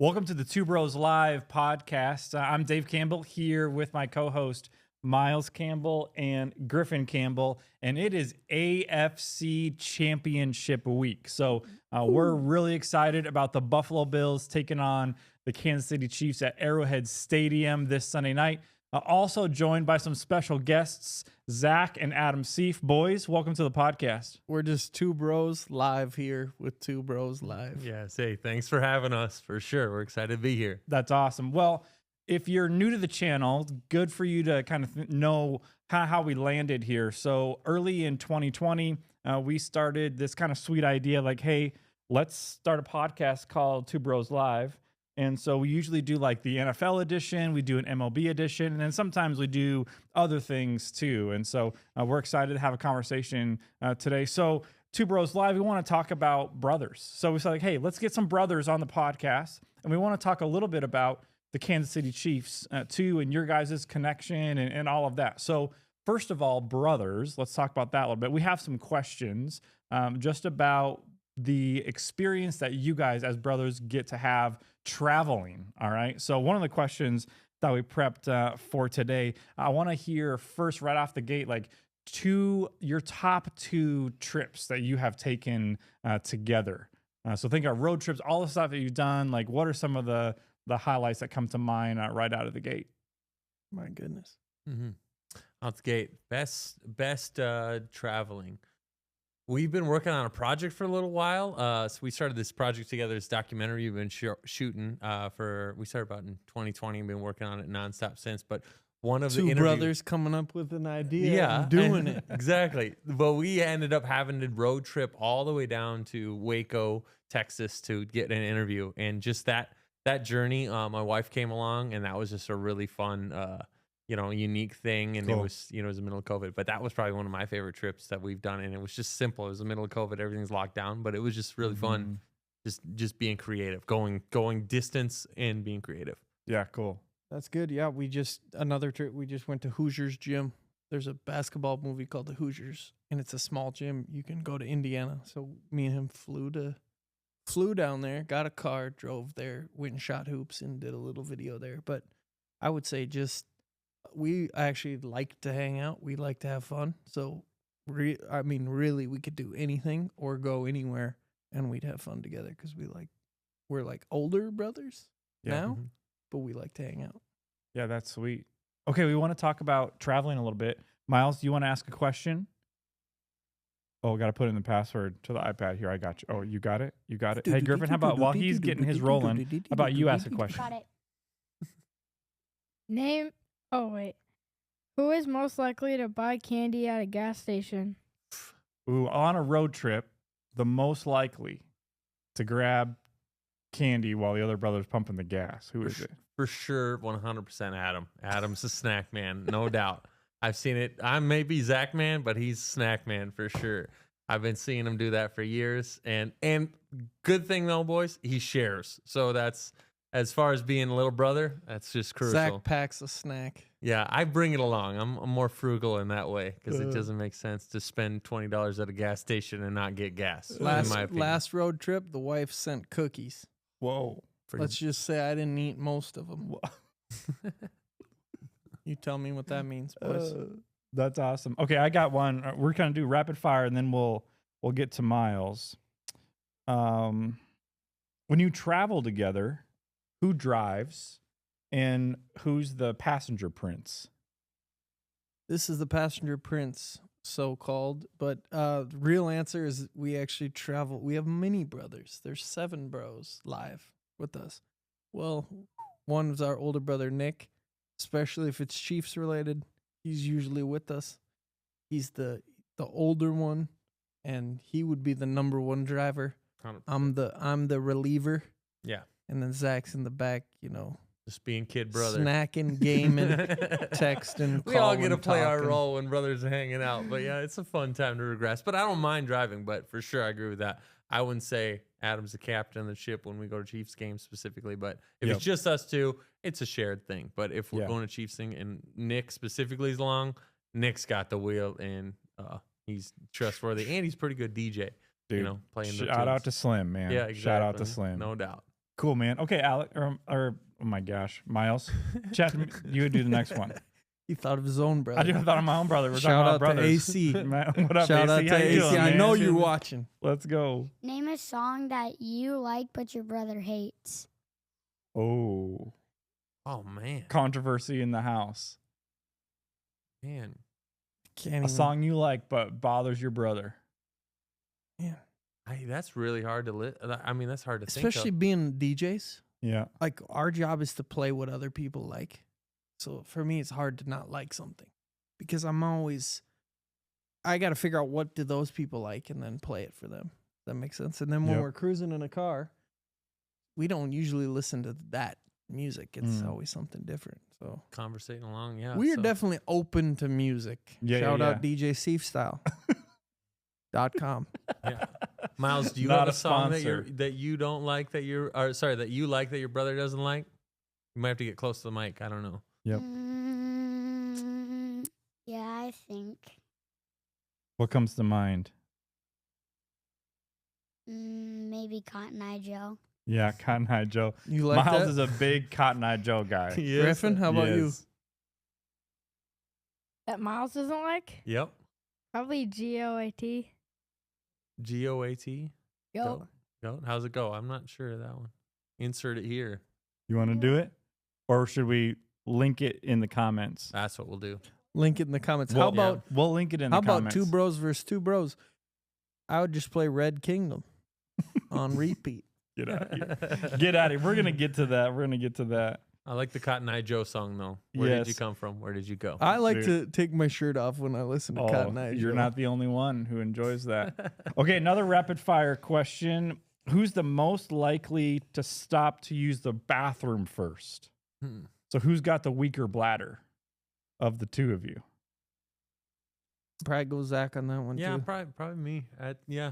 Welcome to the Two Bros Live podcast. I'm Dave Campbell here with my co-host Miles Campbell and Griffin Campbell, and it is AFC Championship week. So we're really excited about the Buffalo Bills taking on the Kansas City Chiefs at Arrowhead Stadium this Sunday night. Also joined by some special guests, Zach and Adam Sieff. Boys, welcome to the podcast. We're just two bros live here with Two Bros Live. Yes, hey, thanks for having us, for sure. We're excited to be here. That's awesome. Well, if you're new to the channel, good for you to kind of know how we landed here. So early in 2020, we started this kind of sweet idea like, hey, let's start a podcast called Two Bros Live. And so we usually do like the NFL edition, we do an MLB edition, and then sometimes we do other things too. And so we're excited to have a conversation today. So Two Bros Live, we want to talk about brothers. So we said like, hey, let's get some brothers on the podcast. And we want to talk a little bit about the Kansas City Chiefs too, and your guys' connection and all of that. So first of all, brothers, let's talk about that a little bit. We have some questions just about the experience that you guys as brothers get to have traveling. All right. So one of the questions that we prepped for today, I want to hear first right off the gate, like your top two trips that you have taken together. So think of road trips, all the stuff that you've done. Like what are some of the highlights that come to mind right out of the gate? My goodness. Mm-hmm. Out the gate, best traveling. We've been working on a project for a little while. So we started this project together, this documentary we've been shooting we started about in 2020 and been working on it nonstop since. But one of Two brothers coming up with an idea and doing it. Exactly. But we ended up having to road trip all the way down to Waco, Texas to get an interview. And just that journey, my wife came along, and that was just a really fun unique thing. And cool. It was the middle of COVID, but that was probably one of my favorite trips that we've done. And it was just simple. It was the middle of COVID. Everything's locked down, but it was just really fun. Just being creative, going distance and being creative. Yeah. Cool. That's good. Yeah. Another trip. We just went to Hoosiers Gym. There's a basketball movie called The Hoosiers, and it's a small gym. You can go to Indiana. So me and him flew down there, got a car, drove there, went and shot hoops and did a little video there. But I would say we actually like to hang out. We like to have fun. So, really, we could do anything or go anywhere, and we'd have fun together because we're like older brothers now, but we like to hang out. Yeah, that's sweet. Okay, we want to talk about traveling a little bit. Miles, do you want to ask a question? Oh, got to put in the password to the iPad here. I got you. Oh, you got it? You got it? Hey, Griffin, how about while he's getting his rolling, how about you ask a question? Got it. Who is most likely to buy candy at a gas station? Ooh, on a road trip, the most likely to grab candy while the other brother's pumping the gas. Who is it? For sure, 100% Adam. Adam's a snack man, no doubt. I've seen it. I may be Zach man, but he's snack man for sure. I've been seeing him do that for years. And good thing though, boys, he shares. So that's, as far as being a little brother, that's just crucial. Zach packs a snack. Yeah, I bring it along. I'm more frugal in that way because it doesn't make sense to spend $20 at a gas station and not get gas. Last road trip, the wife sent cookies. Whoa. Let's just say I didn't eat most of them. You tell me what that means, boys. That's awesome. Okay, I got one. We're going to do rapid fire, and then we'll get to Miles. When you travel together, who drives and who's the passenger prince? This is the passenger prince, so-called. But the real answer is we actually travel. We have mini brothers. There's 7 bros live with us. Well, one is our older brother, Nick. Especially if it's Chiefs related, he's usually with us. He's the older one, and he would be the number 1 driver. 100%. I'm the reliever. Yeah. And then Zach's in the back, just being kid brother, snacking, gaming, texting. We all get to play our role when brothers are hanging out. But yeah, it's a fun time to regress. But I don't mind driving. But for sure, I agree with that. I wouldn't say Adam's the captain of the ship when we go to Chiefs games specifically. But if it's just us two, it's a shared thing. But if we're going to Chiefs thing and Nick specifically is along, Nick's got the wheel and he's trustworthy and he's pretty good DJ. Dude, playing. Shout out to Slim, man. Yeah, exactly. Shout out to Slim. No doubt. Cool, man. Okay, Alec, or oh my gosh, Miles. Chat, you would do the next one. He thought of his own brother. I do thought of my own brother. We're Shout talking out about to brothers. AC. What up, Shout out AC? to How you AC. doing, I man? know you're watching. Let's go. Name a song that you like but your brother hates. Oh, Oh man, controversy in the house. man. Can't A even, song you like but bothers your brother. man. That's really hard to I mean, that's hard to Especially think being DJs. Yeah. Like our job is to play what other people like. So for me, it's hard to not like something because I got to figure out what do those people like and then play it for them. That makes sense. And then when Yep. we're cruising in a car, we don't usually listen to that music. It's always something different. So of. Conversating along, yeah. we are so- definitely open to music. Yeah, Shout yeah, out DJ Sieff style. .com. Yeah. Miles, do you Not have a a song sponsor. that you don't like that that you like that your brother doesn't like? You might have to get close to the mic. I don't know. Yep. Yeah, I think. What comes to mind? Maybe Cotton Eye Joe. Yeah, Cotton Eye Joe. You like Miles that? is a big Cotton Eye Joe guy. Griffin, how about you? Yes. That Miles doesn't like? Yep. Probably GOAT. GOAT. Yo. Goat. How's it go? I'm not sure of that one. Insert it here. You want to do it? Or should we link it in the comments? That's what we'll do. Link it in the comments. Well, How about we'll link it in How the about comments. two bros versus two bros? I would just play Red Kingdom on repeat. Get out of here. Get out of here. We're going to get to that. I like the Cotton Eye Joe song though. Where did you Yes. come from? Where did you go? I like Dude. to take my shirt off when I listen to Cotton Eye You're Joe. not the only one who enjoys that. Okay, another rapid fire question. Who's the most likely to stop to use the bathroom first? So who's got the weaker bladder of the two of you? Probably go Zach on that one Yeah, too. probably me. Yeah.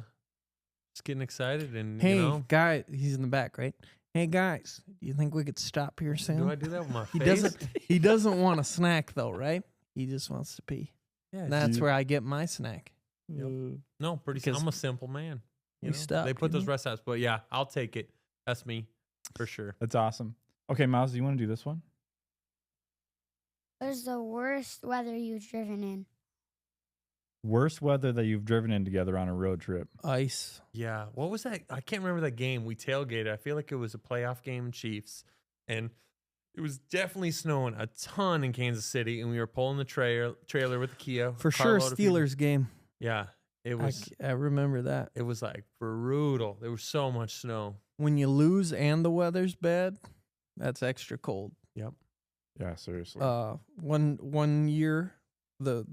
Just getting excited and Hey, you know. guy, he's in the back, right? Hey guys, do you think we could stop here soon? Do I do that with my He face? doesn't. He doesn't want a snack though, right? He just wants to pee. Yeah. That's you- where I get my snack. No, Because I'm a simple man. we You know? stop, They put you those know? rest stops, but yeah, I'll take it. That's me for sure. That's awesome. Okay, Miles, do you want to do this one? What is the worst weather you've driven in? Worst weather that you've driven in together on a road trip. Ice. Yeah. What was that? I can't remember that game. We tailgated. I feel like it was a playoff game in Chiefs. And it was definitely snowing a ton in Kansas City. And we were pulling the trailer with the Kia. For sure, Steelers game. Yeah. It was I remember that. it was like brutal. There was so much snow. When you lose and the weather's bad, that's extra cold. Yep. Yeah, seriously. One year the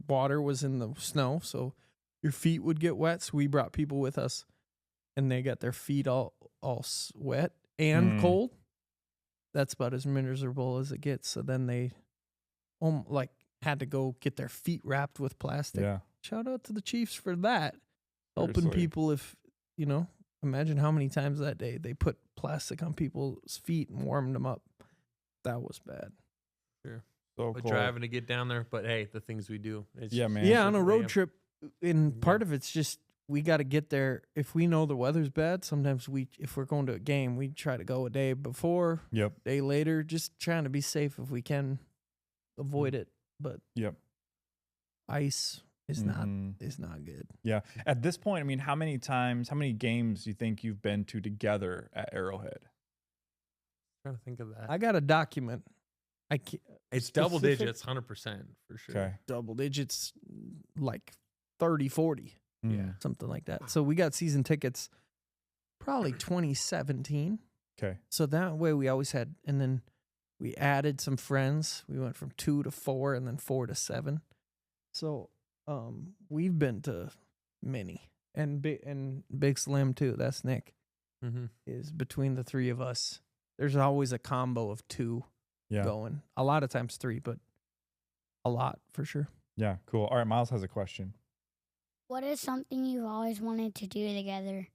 water was in the snow, so your feet would get wet. So we brought people with us, and they got their feet all wet and cold. That's about as miserable as it gets. So then they had to go get their feet wrapped with plastic. yeah. Shout out to the Chiefs for that. Helping Seriously. people imagine how many times that day they put plastic on people's feet and warmed them up. That was bad. So But cool. driving to get down there. But hey, the things we do. It's Yeah, just- man. Yeah, on a road Yeah. trip, and part of it's just we got to get there. If we know the weather's bad, sometimes if we're going to a game, we try to go a day before, Yep. day later, just trying to be safe if we can avoid it. But Yep. ice is Mhm. not good. Yeah. At this point, I mean, how many games do you think you've been to together at Arrowhead? trying to think of that. I got a document. I can't, It's double specific- digits, 100% for sure. Okay. double digits, like 30, 40, Yeah. something like that. So we got season tickets probably 2017. Okay. So that way we always had, and then we added some friends. We went from 2 to 4 and then 4 to 7. So we've been to many, and Big Slim too. That's Nick. Mm-hmm. Is between the three of us. There's always a combo of 2 Yeah. going. A lot of times 3, but a lot for sure. Yeah. Cool. All right. Miles has a question. What is something you've always wanted to do together?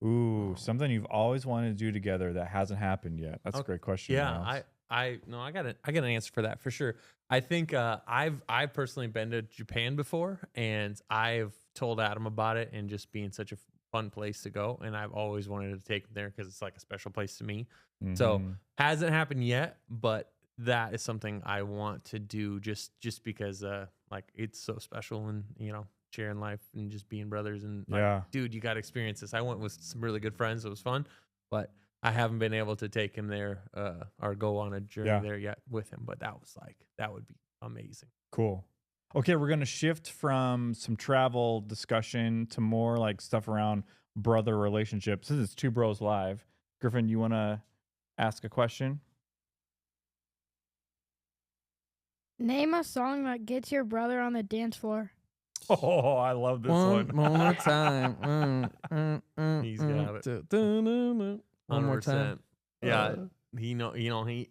Ooh, something you've always wanted to do together that hasn't happened yet. That's a Okay. great question. Yeah, Miles. I got an answer for that for sure. I think I've personally been to Japan before, and I've told Adam about it, and just being such a fun place to go, and I've always wanted to take them there because it's like a special place to me. So hasn't happened yet, but that is something I want to do just because like it's so special, and sharing life and just being brothers, and like, dude, you got to experience this. I went with some really good friends. It was fun, but I haven't been able to take him there or go on a journey there yet with him. But that would be amazing. Cool. Okay, we're going to shift from some travel discussion to more like stuff around brother relationships. This is Two Bros Live. Griffin, you want to ask a question? Name a song that gets your brother on the dance floor. Oh, I love this one. One more time. He's got it. One more time. Yeah.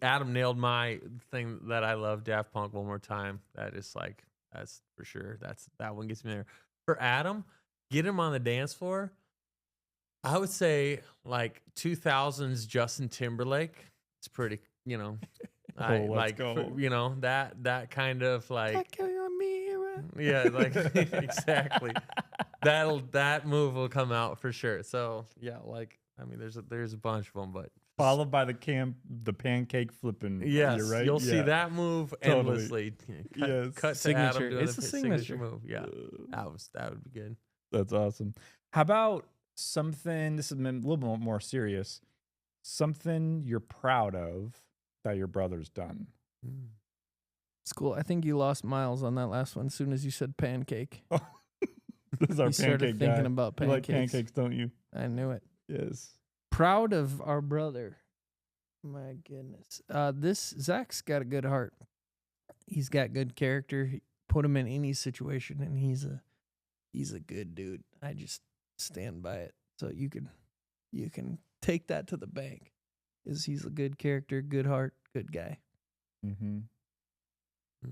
Adam nailed my thing that I love, Daft Punk, One More Time. That's for sure. That one gets me there. For Adam, get him on the dance floor. I would say like 2000s Justin Timberlake. It's pretty, let's go. That kind of like, Like your mirror. yeah, like exactly. That move will come out for sure. So yeah, like there's a bunch of them, but followed by the pancake flipping. yes, you're right. You'll see that move Totally. endlessly. Cut to Signature. Adam doing It's the a signature signature. move. Yeah, that would be good. That's awesome. How about something? This is a little bit more serious. Something you're proud of that your brother's done. It's cool. I think you lost Miles on that last one as soon as you said pancake. This is our You started pancake thinking guy. about You like pancakes. pancakes, don't you? I knew it. Yes. Proud of our brother. My goodness. Zach's got a good heart. He's got good character. Put him in any situation, and he's a good dude. I just stand by it. So you can take that to the bank. He's a good character, good heart, good guy. Mm-hmm.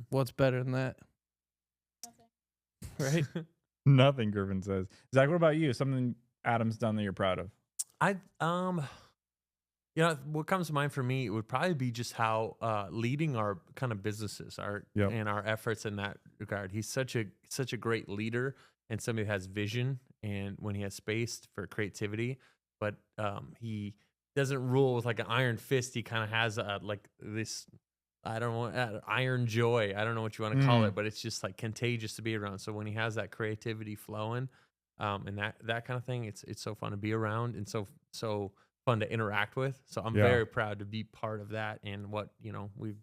What's better than that? Right? Nothing, Griffin says. Zach, what about you? Something Adam's done that you're proud of? What comes to mind for me would probably be just how leading our kind of businesses and our efforts in that regard. He's such a great leader and somebody who has vision, and when he has space for creativity, but he doesn't rule with like an iron fist. He kind of has like this, I don't know, iron joy. I don't know what you want to call it, but it's just like contagious to be around. So when he has that creativity flowing, and that kind of thing, it's so fun to be around and so fun to interact with. So I'm very proud to be part of that. And what, we've,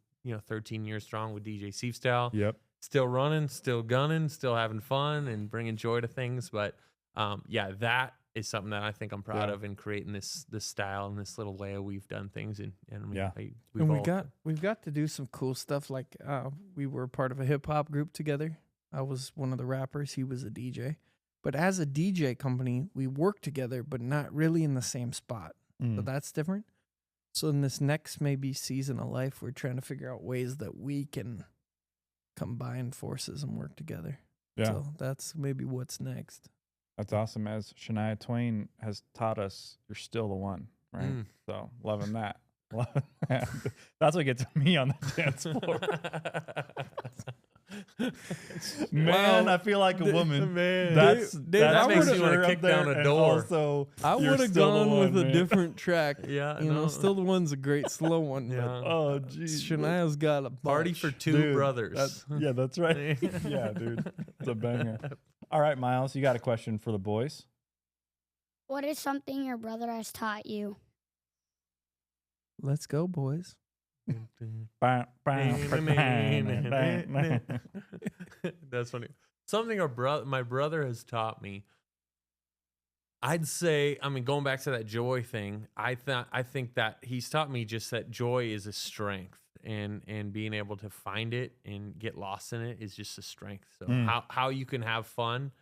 13 years strong with DJ Sieff Style. Yep. Still running, still gunning, still having fun and bringing joy to things. But that is something that I think I'm proud of in creating this style and this little way we've done things. And we've got to do some cool stuff. Like we were part of a hip hop group together. I was one of the rappers. He was a DJ. But as a DJ company, we work together, but not really in the same spot. So that's different. So in this next maybe season of life, we're trying to figure out ways that we can combine forces and work together. Yeah. So that's maybe what's next. That's awesome. As Shania Twain has taught us, you're still the one, right? So loving that. Loving that. That's what gets me on the dance floor. Man, I feel like a woman. Man, that makes you want to kick down a door. Also, I would have gone with a different track. Yeah, Still the one's a great slow one. Yeah. But oh, geez. Shania's got a bunch. Party for two brothers. That's right. Yeah, dude. It's a banger. All right, Miles, you got a question for the boys? What is something your brother has taught you? Let's go, boys. That's funny. Something my brother has taught me. I'd say, going back to that joy thing, I think that he's taught me just that joy is a strength, and being able to find it and get lost in it is just a strength. So how you can have fun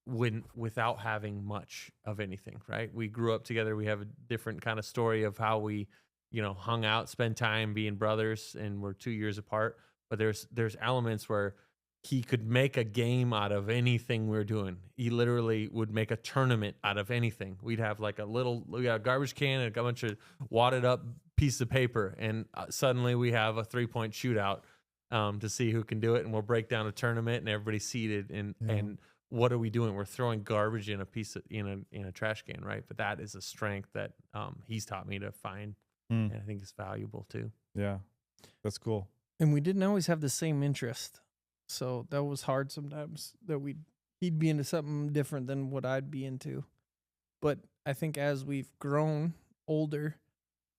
without having much of anything, right? We grew up together. We have a different kind of story of how we hung out, spent time being brothers, and we're 2 years apart. But there's elements where he could make a game out of anything we were doing. He literally would make a tournament out of anything. We'd have like we got a garbage can and a bunch of wadded up piece of paper, and suddenly we have a 3-point shootout to see who can do it, and we'll break down a tournament, and everybody's seated. And what are we doing? We're throwing garbage in a piece of, in a trash can, right? But that is a strength that he's taught me to find, and I think it's valuable too. Yeah, that's cool. And we didn't always have the same interest, so that was hard sometimes. That he'd be into something different than what I'd be into. But I think as we've grown older,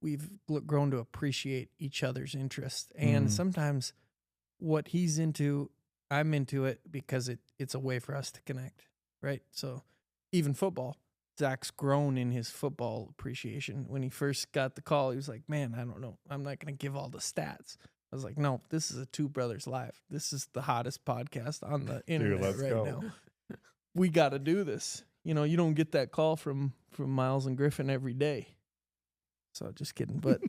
we've grown to appreciate each other's interests, and sometimes what he's into, I'm into it because it's a way for us to connect, right? So even football, Zach's grown in his football appreciation. When he first got the call, he was like, man, I don't know. I'm not going to give all the stats. I was like, no, this is a Two Brothers Live. This is the hottest podcast on the internet now. We got to do this. You know, you don't get that call from Miles and Griffin every day. So just kidding. But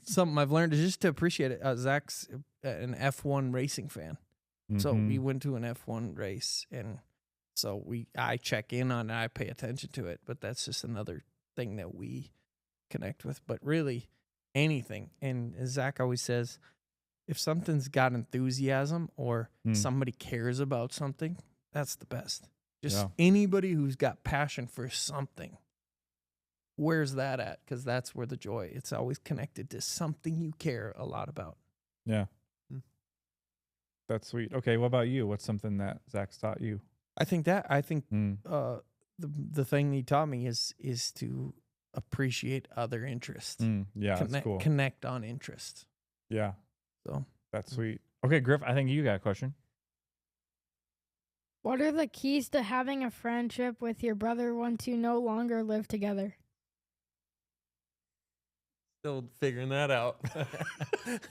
something I've learned is just to appreciate it. Zach's an F1 racing fan. So we went to an F1 race, and so I check in on it, I pay attention to it, but that's just another thing that we connect with. But really, anything. And as Zach always says, if something's got enthusiasm or somebody cares about something, that's the best. Just anybody who's got passion for something, where's that at? Because that's where the joy, it's always connected to something you care a lot about. Yeah. That's sweet. Okay, what about you? What's something that Zach's taught you? I think the thing he taught me is to appreciate other interests. Yeah, that's cool. Connect on interests. Yeah. So that's sweet. Okay, Griff, I think you got a question. What are the keys to having a friendship with your brother once you no longer live together? Still figuring that out.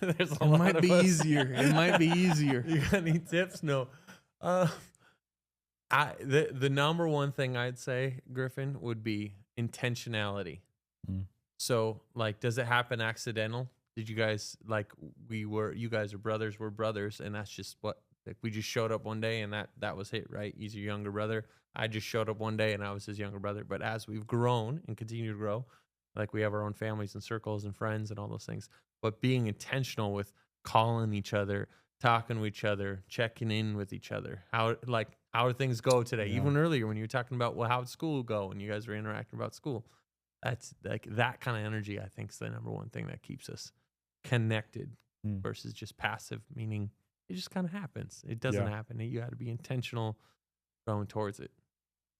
There's a it lot might of be us. easier. It might be easier. You got any tips? No. The number one thing I'd say, Griffin, would be intentionality. So, like, does it happen accidental? Did you guys, like, you guys are brothers, we're brothers, and that's just what, like, we just showed up one day and that was it, right? He's your younger brother. I just showed up one day and I was his younger brother. But as we've grown and continue to grow, like, we have our own families and circles and friends and all those things. But being intentional with calling each other, talking to each other, checking in with each other. How do things go today? Yeah. Even earlier when you were talking about, well, how'd school go? And you guys were interacting about school. That's like that kind of energy, I think, is the number one thing that keeps us connected versus just passive, meaning it just kind of happens. It doesn't happen. You got to be intentional going towards it.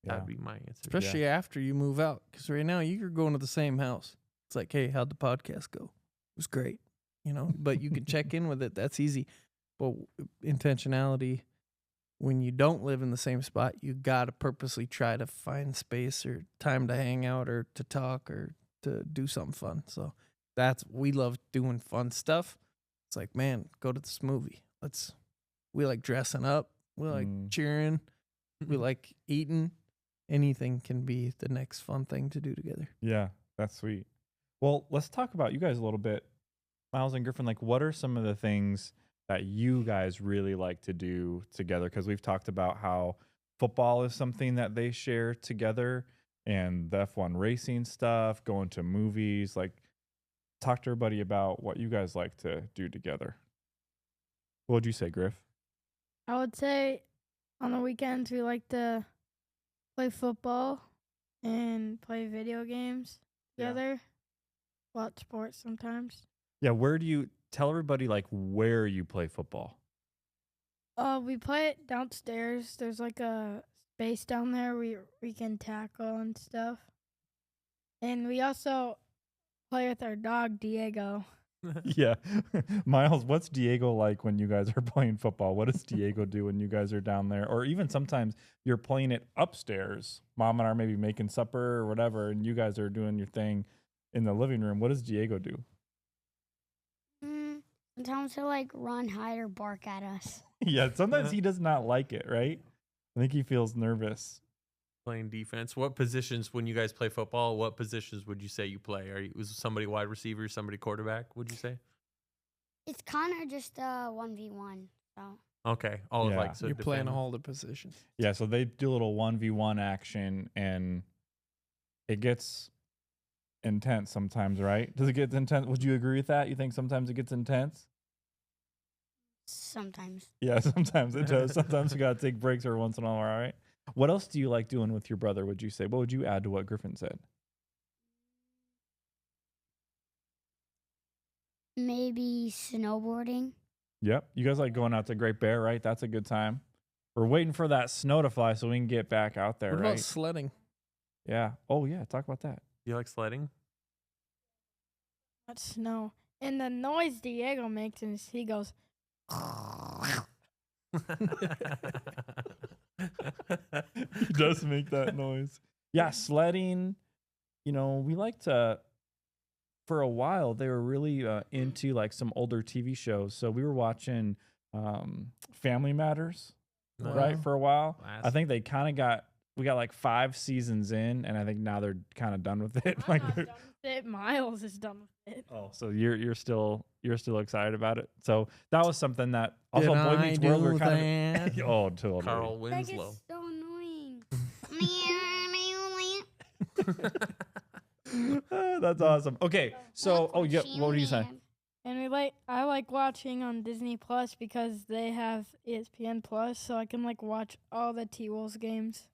That would be my answer. Especially after you move out. Because right now you're going to the same house. It's like, hey, how'd the podcast go? It was great. You know, but you can check in with it. That's easy. But intentionality, when you don't live in the same spot, you got to purposely try to find space or time to hang out or to talk or to do something fun. So we love doing fun stuff. It's like, man, go to this movie. We like dressing up. We like cheering. We like eating. Anything can be the next fun thing to do together. Yeah, that's sweet. Well, let's talk about you guys a little bit. Miles and Griffin, like, what are some of the things that you guys really like to do together? Because we've talked about how football is something that they share together, and the F1 racing stuff, going to movies. Like, talk to everybody about what you guys like to do together. What would you say, Griff? I would say on the weekends we like to play football and play video games together. Watch sports sometimes. Yeah, where do you tell everybody, like, where you play football? We play it downstairs. There's like a space down there we can tackle and stuff. And we also play with our dog Diego. Yeah. Miles, what's Diego like when you guys are playing football? What does Diego do when you guys are down there? Or even sometimes you're playing it upstairs. Mom and I are maybe making supper or whatever, and you guys are doing your thing in the living room. What does Diego do? Sometimes he'll like run, hide, or bark at us. Yeah, sometimes he does not like it, right? I think he feels nervous. Playing defense. What positions, when you guys play football, what positions would you say you play? Was somebody wide receiver, somebody quarterback, would you say? It's kind of just 1v1. So. Okay. Oh, Yeah. like, so You're playing defend. all the positions. Yeah, so they do a little 1v1 action, and it gets intense sometimes, right? Does it get intense? Would you agree with that? You think sometimes it gets intense? Sometimes. Yeah, sometimes it does. Sometimes you got to take breaks every once in a while, right? What else do you like doing with your brother, would you say? What would you add to what Griffin said? Maybe snowboarding. Yep. You guys like going out to Great Bear, right? That's a good time. We're waiting for that snow to fly so we can get back out there, What right? about sledding? Yeah. Oh, yeah. Talk about that. You like sledding? Not snow. And the noise Diego makes is he goes, He does make that noise. Yeah, sledding. You know, we like to. For a while, they were really into like some older TV shows. So we were watching Family Matters, right? Wow. For a while, I Classic. think they kind of we got like 5 seasons in, and I think now they're kind of done with it. I'm Like, not done with it. Miles is done with it. oh, so you're still excited about it. So that was something that also Did Boy I Meets World. We're do kind that? of oh, totally. Carl Greg is Winslow. so annoying. That's awesome. Okay, so oh yeah, what were you saying? And I like watching on Disney Plus because they have ESPN Plus, so I can like watch all the T-Wolves games.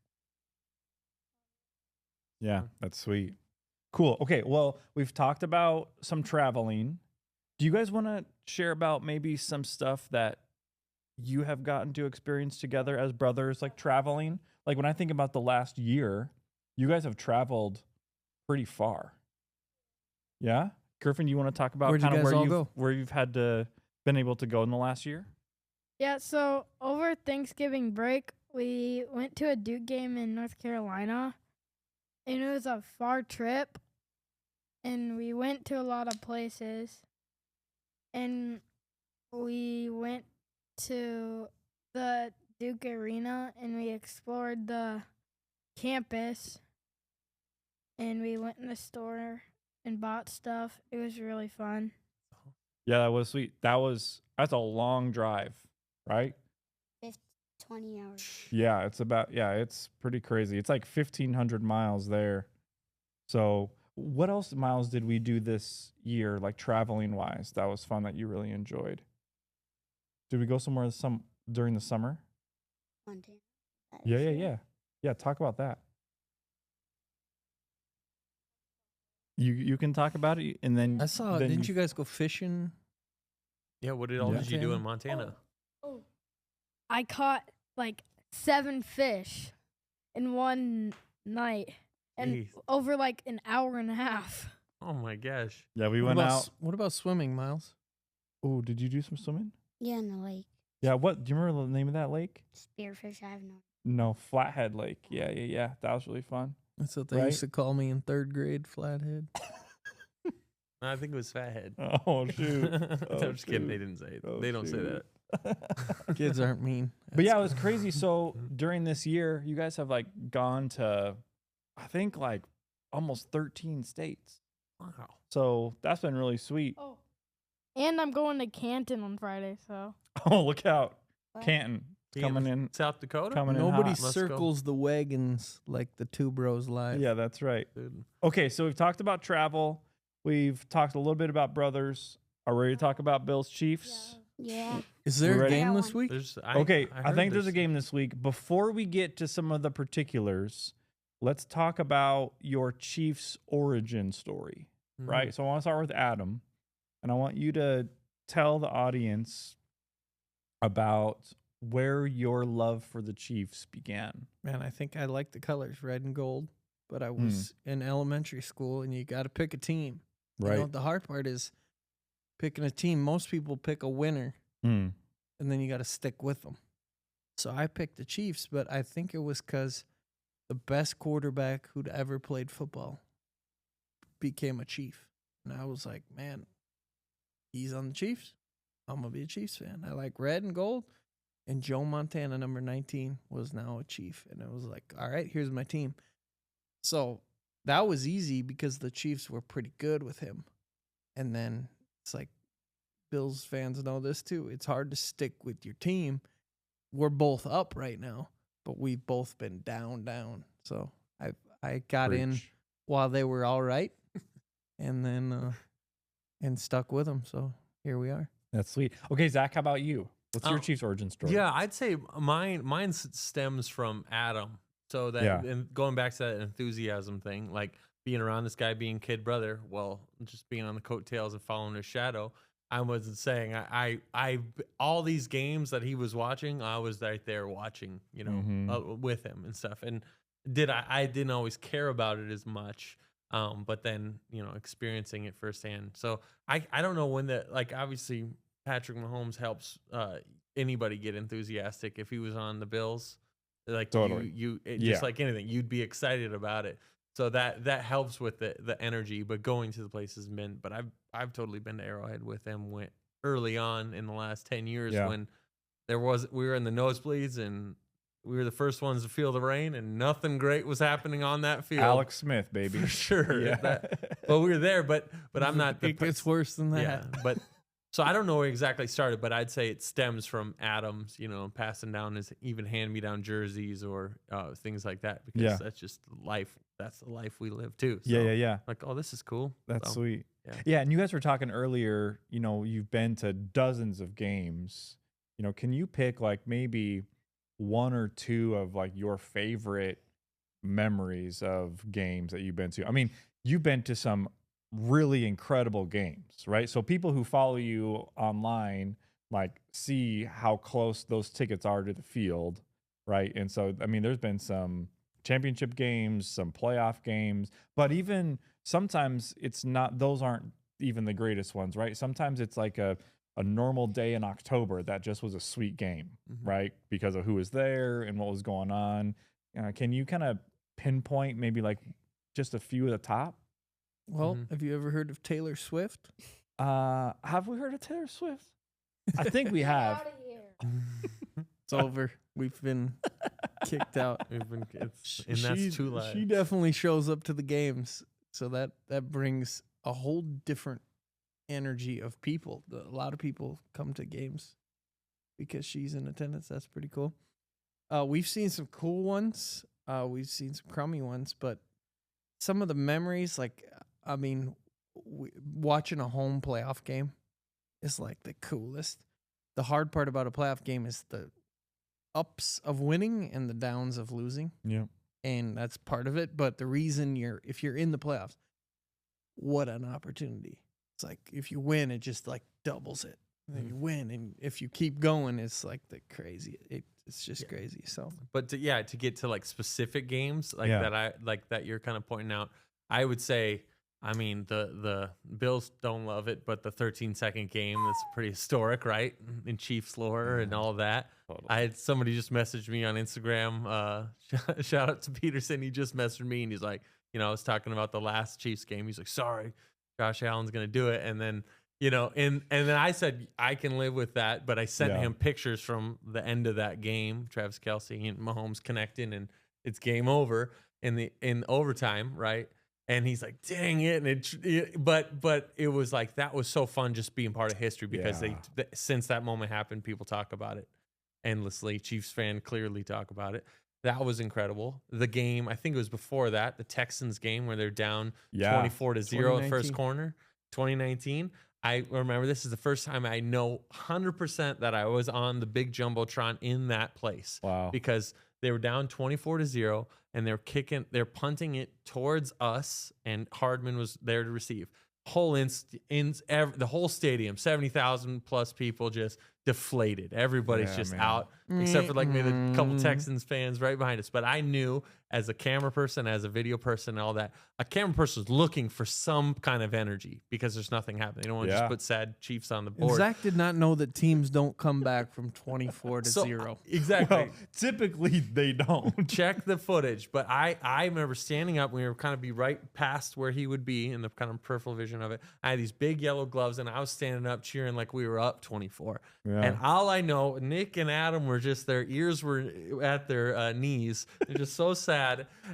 Yeah, that's sweet. Cool. Okay, well, we've talked about some traveling. Do you guys want to share about maybe some stuff that you have gotten to experience together as brothers, like traveling? Like when I think about the last year, you guys have traveled pretty far. Yeah? Griffin, you want to talk about Where'd you kind of guys where all you've go? where you've had to been able to go in the last year? Yeah, so over Thanksgiving break, we went to a Duke game in North Carolina, and it was a far trip, and we went to a lot of places, and we went to the Duke Arena, and we explored the campus, and we went in the store and bought stuff. It was really fun. Yeah, that was sweet. That's a long drive, right? 20 hours. Yeah, it's pretty crazy. It's like 1,500 miles there. So, what else miles did we do this year, like traveling wise? That was fun that you really enjoyed. Did we go somewhere during the summer? Montana. Yeah. Talk about that. You can talk about it, and then I saw. then Didn't you guys go fishing? Yeah, what did you do in Montana? I caught like 7 fish in one night and Jeez. over like an hour and a half. Oh my gosh. Yeah, we What went about out. What about swimming, Miles? Oh, did you do some swimming? Yeah, in the lake. Yeah. What? Do you remember the name of that lake? Spearfish, I have no. No, Flathead Lake. Yeah. That was really fun. That's what they Right? used to call me in 3rd grade, flathead. I think it was Fathead. Oh shoot. I'm just kidding. They shoot. didn't say it. Oh, They don't say shoot. that. Kids aren't mean. But yeah, it was crazy. So during this year, you guys have like gone to, I think like almost 13 states. Wow. So that's been really sweet. Oh. And I'm going to Canton on Friday, so. Oh, look out. What? Canton coming in. South Dakota? Coming in Nobody hot. Let's go. circles the wagons like the Two Bros Live. Yeah, that's right. Dude. Okay, so we've talked about travel. We've talked a little bit about brothers. Are we ready to talk about Bills Chiefs? Yeah. Is there a ready? game I got this one. week? Okay, I heard think there's a game this week. Before we get to some of the particulars, let's talk about your Chiefs origin story, Mhm. right? So I want to start with Adam, and I want you to tell the audience about where your love for the Chiefs began. Man, I think I like the colors, red and gold. But I was in elementary school, and you got to pick a team. You know, the hard part is picking a team. Most people pick a winner, Mm. and then you got to stick with them. So I picked the Chiefs, but I think it was because the best quarterback who'd ever played football became a Chief. And I was like, man, he's on the Chiefs. I'm going to be a Chiefs fan. I like red and gold. And Joe Montana, number 19, was now a Chief. And it was like, all right, here's my team. So that was easy because the Chiefs were pretty good with him. And then it's like, Bills fans know this too. It's hard to stick with your team. We're both up right now, but we've both been down. So I got in Preach. while they were all right, and then and stuck with them. So here we are. That's sweet. Okay, Zach, how about you? What's your Oh, Chiefs origin story? Yeah, I'd say mine stems from Adam. So that and going back to that enthusiasm thing, like being around this guy being kid brother, well, just being on the coattails and following his shadow. I wasn't saying I all these games that he was watching, I was right there watching, with him and stuff. And I didn't always care about it as much, but then experiencing it firsthand. So I don't know when obviously Patrick Mahomes helps anybody get enthusiastic. If he was on the Bills, like totally. just like anything, you'd be excited about it. So that helps with the energy. But going to the place has been. But I've totally been to Arrowhead with him. Went early on in the last 10 years when we were in the nosebleeds and we were the first ones to feel the rain and nothing great was happening on that field. Alex Smith, baby, for sure. Yeah. Well, we were there, but I'm not. It gets worse than that. Yeah, but. So I don't know where it exactly started, but I'd say it stems from Adams, passing down his even hand-me-down jerseys or things like that, because that's just life. That's the life we live too. So Yeah. Like, oh, this is cool. That's sweet. Yeah. And you guys were talking earlier, you've been to dozens of games. Can you pick like maybe one or two of like your favorite memories of games that you've been to? I mean, you've been to some really incredible games, right? So people who follow you online like see how close those tickets are to the field, right? And so I mean there's been some championship games, some playoff games, but even sometimes those aren't even the greatest ones, right? Sometimes it's like a normal day in October that just was a sweet game, right? Because of who was there and what was going on. Can you kind of pinpoint maybe like just a few at the top? Well, have you ever heard of Taylor Swift? Have we heard of Taylor Swift? I think we have. It's over. We've been kicked out. That's two lives. She definitely shows up to the games, so that brings a whole different energy of people. A lot of people come to games because she's in attendance. That's pretty cool. We've seen some cool ones. We've seen some crummy ones, but some of the memories, watching a home playoff game is like the coolest. The hard part about a playoff game is the ups of winning and the downs of losing. Yeah. And that's part of it. But the reason if you're in the playoffs, what an opportunity. It's like if you win, it just like doubles it. And then you win. And if you keep going, it's like the crazy. It's just crazy. So, but to get to like specific games that you're kind of pointing out, I would say, I mean, the Bills don't love it, but the 13-second game is pretty historic, right? In Chiefs lore and all that. Totally. I had somebody just message me on Instagram. Shout out to Peterson. He just messaged me and he's like, I was talking about the last Chiefs game. He's like, sorry, Josh Allen's going to do it. And then, and then I said, I can live with that. But I sent him pictures from the end of that game, Travis Kelce and Mahomes connecting, and it's game over in overtime, right? And he's like, dang it. And but it was like, that was so fun just being part of history because since that moment happened, people talk about it endlessly. Chiefs fan clearly talk about it. That was incredible. The game, I think it was before that, the Texans game where they're down 24-0 in the first corner, 2019. I remember this is the first time I know 100% that I was on the big Jumbotron in that place. Wow. Because they were down 24-0 and they're punting it towards us, and Hardman was there to receive. The whole stadium, 70,000 plus people just deflated. Everybody's just out, except for like maybe a couple Texans fans right behind us. But I knew as a camera person, as a video person, all that, a camera person was looking for some kind of energy because there's nothing happening. They don't want to just put sad Chiefs on the board. And Zach did not know that teams don't come back from 24-0. Exactly. Well, typically they don't. Check the footage. But I remember standing up. We were kind of be right past where he would be in the kind of peripheral vision of it. I had these big yellow gloves, and I was standing up cheering like we were up 24. Yeah. And all I know, Nick and Adam were just, their ears were at their knees. They're just so sad.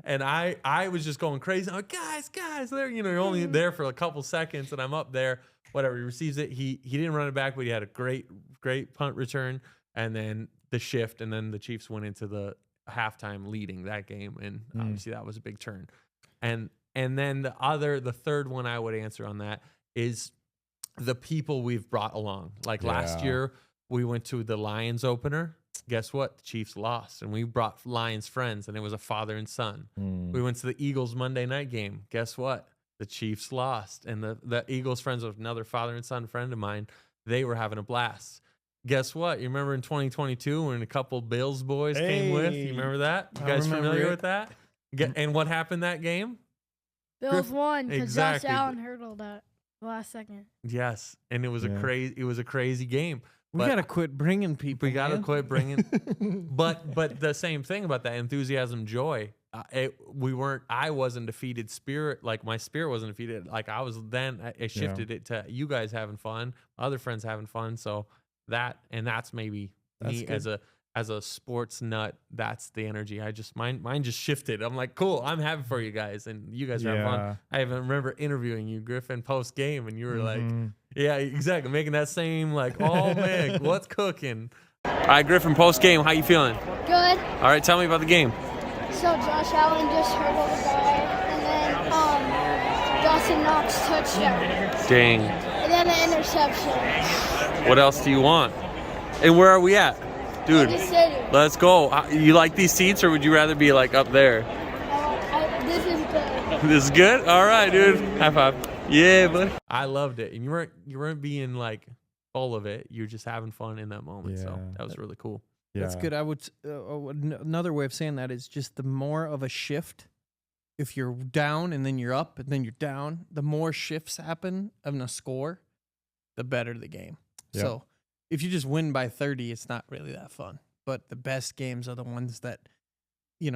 And I was just going crazy. I'm like, guys, there, you're only there for a couple seconds, and I'm up there. Whatever, he receives it. He didn't run it back, but he had a great punt return, and then the shift, and then the Chiefs went into the halftime leading that game, and obviously that was a big turn. And then the third one I would answer on that is the people we've brought along. Like last year, we went to the Lions opener. Guess what? The Chiefs lost, and we brought Lions friends, and it was a father and son. We went to the Eagles Monday night game. Guess what? The Chiefs lost, and the Eagles friends with another father and son friend of mine, they were having a blast. Guess what? You remember in 2022 when a couple Bills boys came with? You remember that? You guys familiar with that? And what happened that game? Bills won because Exactly. Josh Allen hurdled that last second. Yes, and it was a crazy game. We gotta quit bringing people. We gotta quit bringing. but the same thing about that enthusiasm, joy. I wasn't defeated spirit. Like my spirit wasn't defeated. Like I was then. I shifted it to you guys having fun, other friends having fun. So that's maybe me good. as a sports nut. That's the energy. Mine just shifted. I'm like, cool. I'm happy for you guys, and you guys are having fun. I even remember interviewing you, Griffin, post game, and you were like, yeah, exactly, making that same like, oh man, what's cooking? All right, Griffin, post game, how you feeling? Good. All right, tell me about the game. So Josh Allen just hurdled a guy, and then Dawson Knox touchdown, Dang. and then an interception. What else do you want? And where are we at? Dude, Kansas City. let's go. You like these seats, or would you rather be like up there? This is good. This is good? All right, dude. High five. Yeah, buddy. I loved it. And you weren't being like full of it. You were just having fun in that moment. So that was really cool. Yeah. That's good. I would another way of saying that is just the more of a shift. If you're down and then you're up and then you're down, the more shifts happen in a score, the better the game. Yep. So if you just win by 30, it's not really that fun. But the best games are the ones that,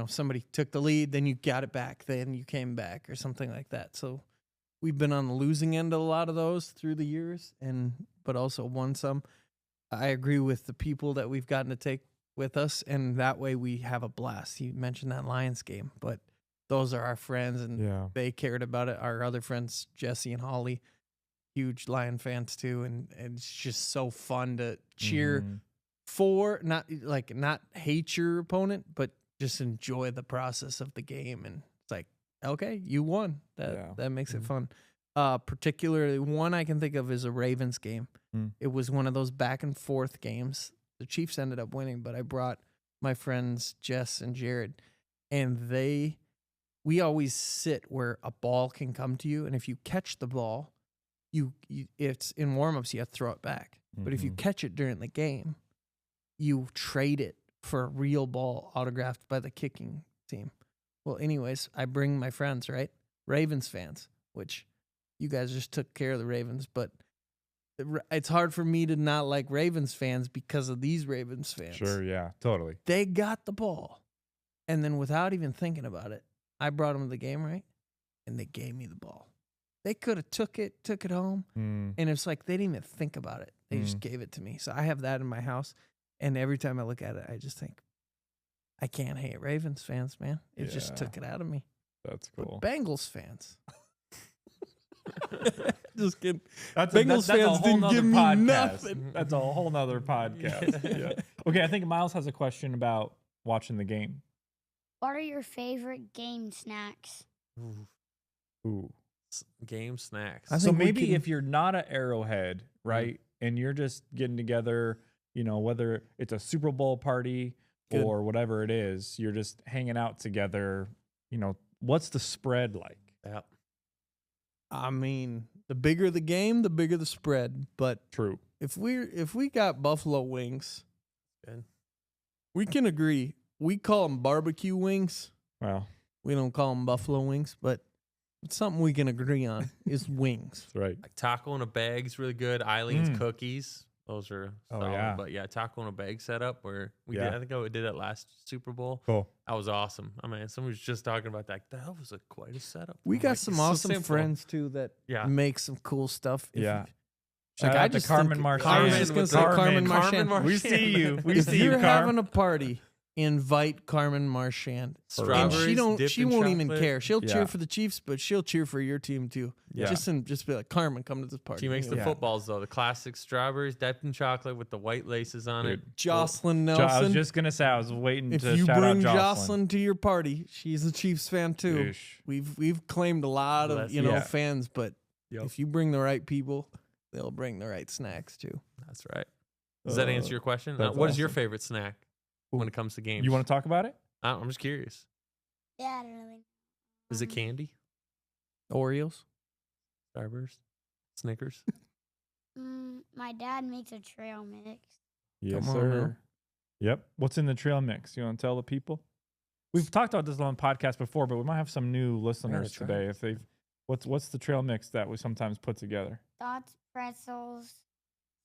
somebody took the lead, then you got it back, then you came back or something like that. So we've been on the losing end of a lot of those through the years, but also won some. I agree with the people that we've gotten to take with us, and that way we have a blast. You mentioned that Lions game, but those are our friends, and they cared about it. Our other friends, Jesse and Holly, huge Lion fans too, and it's just so fun to cheer for, not hate your opponent, but just enjoy the process of the game. And it's like, okay, you won. That makes it fun. Particularly one I can think of is a Ravens game. It was one of those back and forth games. The Chiefs ended up winning, but I brought my friends Jess and Jared, and we always sit where a ball can come to you, and if you catch the ball, it's in warm-ups, you have to throw it back. But if you catch it during the game, you trade it for a real ball autographed by the kicking team. Well, anyways, I bring my friends, right? Ravens fans, which you guys just took care of the Ravens, but it's hard for me to not like Ravens fans because of these Ravens fans. Sure, yeah, totally. They got the ball, and then without even thinking about it, I brought them to the game, right? And they gave me the ball. They could have took it home, and it's like they didn't even think about it. They just gave it to me. So I have that in my house, and every time I look at it, I just think, I can't hate Ravens fans, man. It just took it out of me. That's cool. But Bengals fans. Just kidding. Bengals fans didn't give me nothing. That's a whole nother podcast. Yeah. Okay, I think Miles has a question about watching the game. What are your favorite game snacks? Ooh. Game snacks. So maybe if you're not at Arrowhead, right, and you're just getting together, whether it's a Super Bowl party or whatever it is, you're just hanging out together, what's the spread like? Yep. I mean, the bigger the game, the bigger the spread. But True. If we got buffalo wings, Good. we can agree. We call them barbecue wings. Well, We don't call them buffalo wings, but it's something we can agree on is wings. that's right. Like taco in a bag's really good. Eileen's cookies. Those are solid. yeah. But yeah, taco in a bag setup where we Yeah. did. I think I did that last Super Bowl. Cool. That was awesome. I mean, someone was just talking about that. That was quite a setup. We I'm got like, some it's so awesome simple. friends too that make some cool stuff. Yeah. Like Shout I out to just Carmen think- Marchand. I was just gonna say Carmen Marchand. We see you. We If see you, you're Carmen. having a party, invite Carmen Marchand. And Strawberries she won't even care. She'll Yeah. cheer for the Chiefs, but she'll cheer for your team too. Yeah. Just be like, Carmen, come to this party. She makes the Yeah. footballs though. The classic strawberries dipped in chocolate with the white laces on it. Jocelyn I was Nelson. just gonna say I was waiting If to you shout bring out Jocelyn to your party, she's a Chiefs fan too. Oosh. We've claimed a lot of Bless you. fans, but Yep. if you bring the right people, they'll bring the right snacks too. That's right. Does that answer your question? that's What is your awesome. favorite snack? when it comes to games. You want to talk about it? I'm just curious. Yeah, I don't really. Is it candy? Oreos. Starburst? Snickers? My dad makes a trail mix. Yes, Come on now. sir. Yep. What's in the trail mix? You want to tell the people? We've talked about this on the podcast before, but we might have some new listeners try today. it. If they've, what's the trail mix that we sometimes put together? Thoughts, pretzels,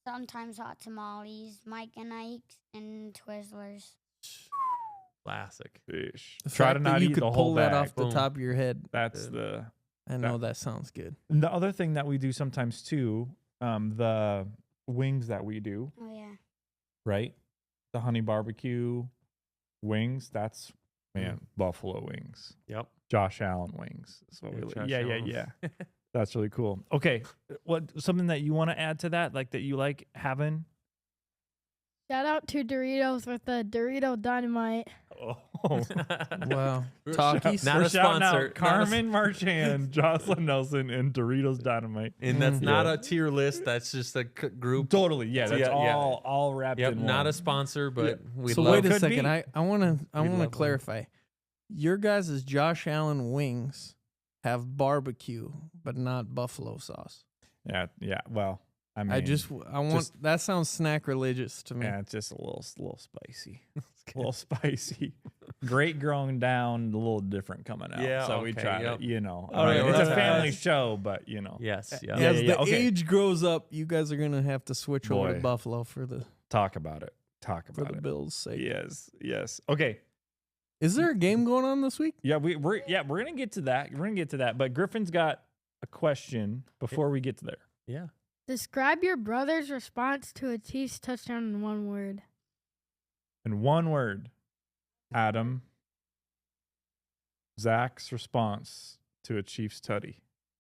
sometimes hot tamales, Mike and Ike's, and Twizzlers. Classic. Fish. The Try to fact that not you eat could the whole pull that bag. off the Boom. top of your head. That's Good. the. I know that sounds good. And the other thing that we do sometimes too, the wings that we do, Oh yeah. right? The honey barbecue wings. That's buffalo wings. Yep. Josh Allen wings. That's what Yeah, we Josh yeah, Allen. yeah. That's really cool. Okay, what something that you want to add to that, like that you like having? Shout out to Doritos with the Dorito Dynamite. Oh, Wow. We're Talkies. Not we're a shouting out sponsor. Not a Carmen Marchand, Jocelyn Nelson, and Doritos Dynamite. And that's Mm. not Yeah. a tier list. That's just a group. Totally, yeah. That's Yeah, yeah. all wrapped Yep. in Not one. a sponsor, but we So love wait a Could second. be. I want to love them. clarify. Your guys' Josh Allen wings have barbecue, but not buffalo sauce. Yeah. Well, I mean, I want that sounds snack religious to me. yeah, it's just a little spicy, a little spicy. Great growing down, a little different coming out. Yeah, so we okay, try yep. to, I All mean, right, it's well, a family that's- show, but Yes. Yeah. Yeah, As the okay. age grows up, you guys are gonna have to switch over Boy. to buffalo for the talk about it. Talk for about the it. Bills' sake. Yes. Okay. Is there a game going on this week? Yeah, we're gonna get to that. We're gonna get to that. But Griffin's got a question before we get to there. Yeah. Describe your brother's response to a Chiefs touchdown in one word. In one word, Adam. Zach's response to a Chiefs tutty.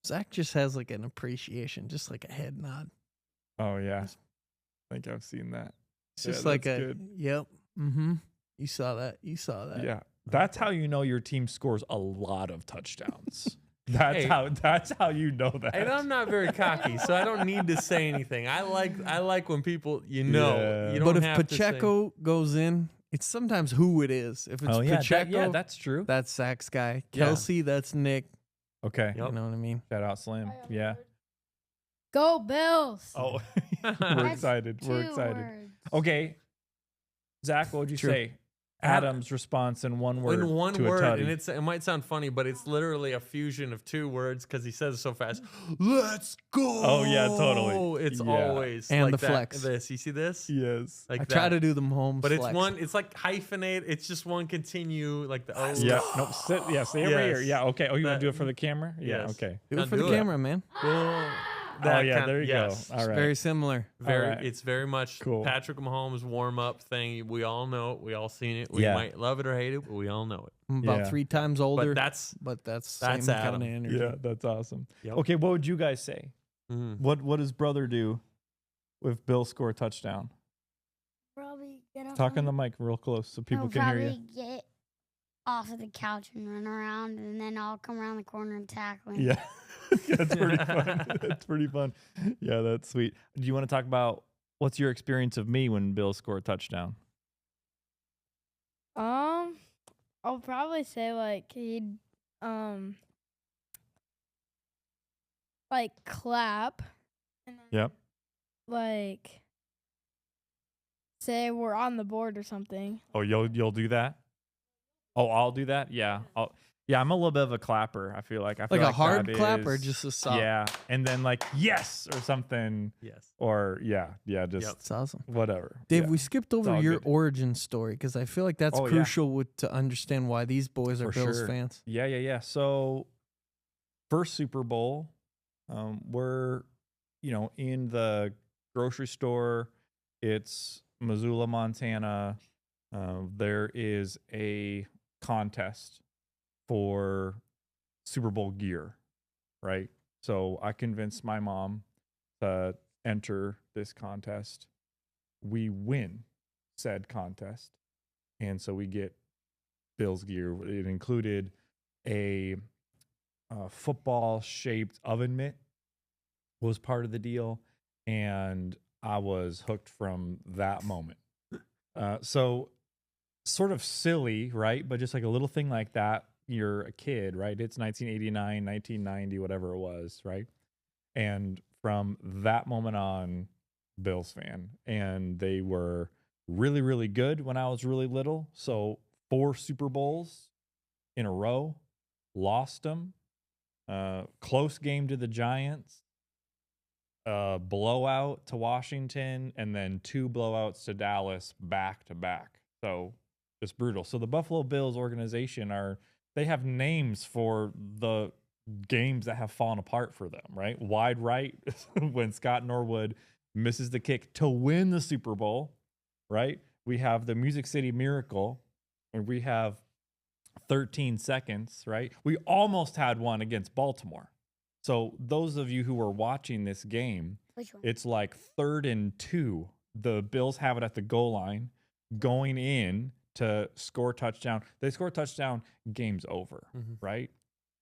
Zach just has like an appreciation, just like a head nod. Oh yeah, I think I've seen that. It's Yeah, just like that's a good. yep. Mm-hmm. You saw that. You saw that. Yeah, that's how you know your team scores a lot of touchdowns. That's Hey. That's how you know that. And I'm not very cocky, so I don't need to say anything. I like when people you know. Yeah. You don't But if have to say- Pacheco goes in, it's sometimes who it is. If it's Oh yeah, Pacheco, that's true. that's Zach's guy. Yeah. Kelsey, that's Nick. Okay, Yep. You know what I mean? shout out Slim. Yeah. Go Bills. Oh, we're That's excited. We're 2 excited. words. Okay, Zach, what would you Sure. say? Adam's response in one word. in one to a word, tutty. and it might sound funny, but it's literally a fusion of 2 words because he says it so fast. Let's go! Oh, yeah, totally. It's Yeah. always And like the that, flex. This you see this? Yes. Like I that. try to do the Mahomes but it's flex. one. It's like hyphenate. It's just one continue like the oh Yeah. No. Sit. Yeah. Stay over here. Yes. Yeah. Okay. Oh, you want That- to do it for the camera? Yeah. Yes. Okay. Do Now it for do the it. camera, man. Oh yeah. There you yes. go. All It's right. very similar. Very, All right. it's very much Cool. Patrick Mahomes warm up thing. We all know it. We all seen it. We Yeah. might love it or hate it, but we all know it. I'm about Yeah. 3 times older, But that's but that's that's same kind Adam. of energy. Yeah. That's awesome. Yep. Okay. What would you guys say? mhm. What does brother do if Bill score a touchdown? Probably get up. Talk on on- the mic real close so people I'll can hear you. probably get off of the couch and run around, and then I'll come around the corner and tackle him. Yeah. That's pretty fun. That's pretty fun. Yeah. That's sweet. Do you want to talk about what's your experience of me when Bill scored a touchdown? I'll probably say like he'd like clap and then Yep. like say we're on the board or something. Oh, you'll do that? Oh, I'll do that? Yeah. I'm a little bit of a clapper, I feel like. I feel Like a like hard that clap or is- just a soft? Yeah. And then like yes or something Yes. or just Yep. That's awesome. whatever. Dave, Yeah, we skipped over all your good. origin story because I feel like that's Oh, yeah. crucial to understand why these boys are For Bills sure. fans. Yeah. So first Super Bowl, we're in the grocery store. It's Missoula, Montana. There is a contest for Super Bowl gear, right? So I convinced my mom to enter this contest. We win said contest, and so we get Bills gear. It included a football-shaped oven mitt was part of the deal, and I was hooked from that moment. So sort of silly, right? But just like a little thing like that, you're a kid, right? It's 1989, 1990, whatever it was, right? And from that moment on, Bills fan. And they were really, really good when I was really little. So 4 Super Bowls in a row, lost them. Close game to the Giants, blowout to Washington, and then 2 blowouts to Dallas back to back. So just brutal. So the Buffalo Bills organization they have names for the games that have fallen apart for them, right? Wide right when Scott Norwood misses the kick to win the Super Bowl, right? We have the Music City Miracle, and we have 13 seconds, right? We almost had one against Baltimore. So those of you who were watching this game, Which one? it's like 3rd and 2. The Bills have it at the goal line, going in to score a touchdown. They score a touchdown, game's over, right?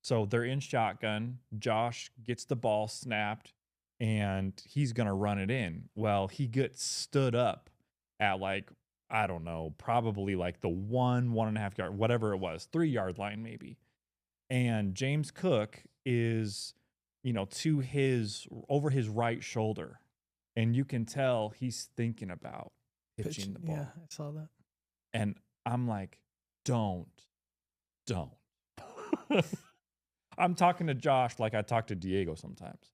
So they're in shotgun. Josh gets the ball snapped, and he's going to run it in. Well, he gets stood up at like, I don't know, probably like the 1.5 yard, whatever it was, 3 yard line maybe. And James Cook is, to over his right shoulder. And you can tell he's thinking about pitching the ball. Yeah, I saw that. And I'm like, don't. I'm talking to Josh like I talk to Diego sometimes.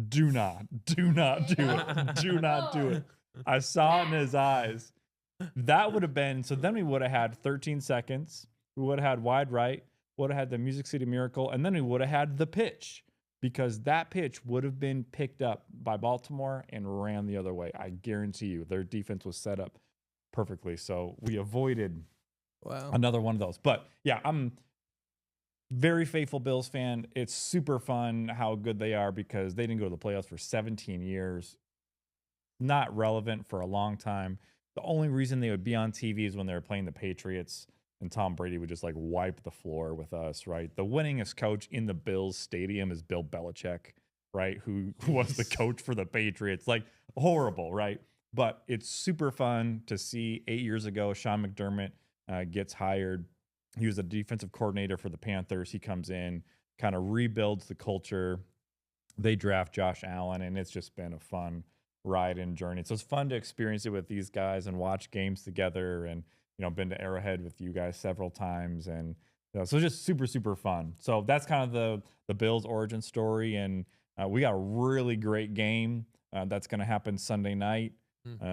Do not do it. Do not do it. I saw it in his eyes. That would have been, so then we would have had 13 seconds. We would have had wide right, would have had the Music City Miracle, and then we would have had the pitch, because that pitch would have been picked up by Baltimore and ran the other way. I guarantee you their defense was set up perfectly. So we avoided another one of those. But yeah, I'm very faithful Bills fan. It's super fun how good they are, because they didn't go to the playoffs for 17 years. Not relevant for a long time. The only reason they would be on TV is when they were playing the Patriots, and Tom Brady would just like wipe the floor with us, right? The winningest coach in the Bills stadium is Bill Belichick, right? Who was the coach for the Patriots. Like, horrible, right? But it's super fun to see. 8 years ago, Sean McDermott gets hired. He was a defensive coordinator for the Panthers. He comes in, kind of rebuilds the culture. They draft Josh Allen, and it's just been a fun ride and journey. So it's fun to experience it with these guys and watch games together, and been to Arrowhead with you guys several times, and so just super, super fun. So that's kind of the Bills origin story, and we got a really great game that's going to happen Sunday night.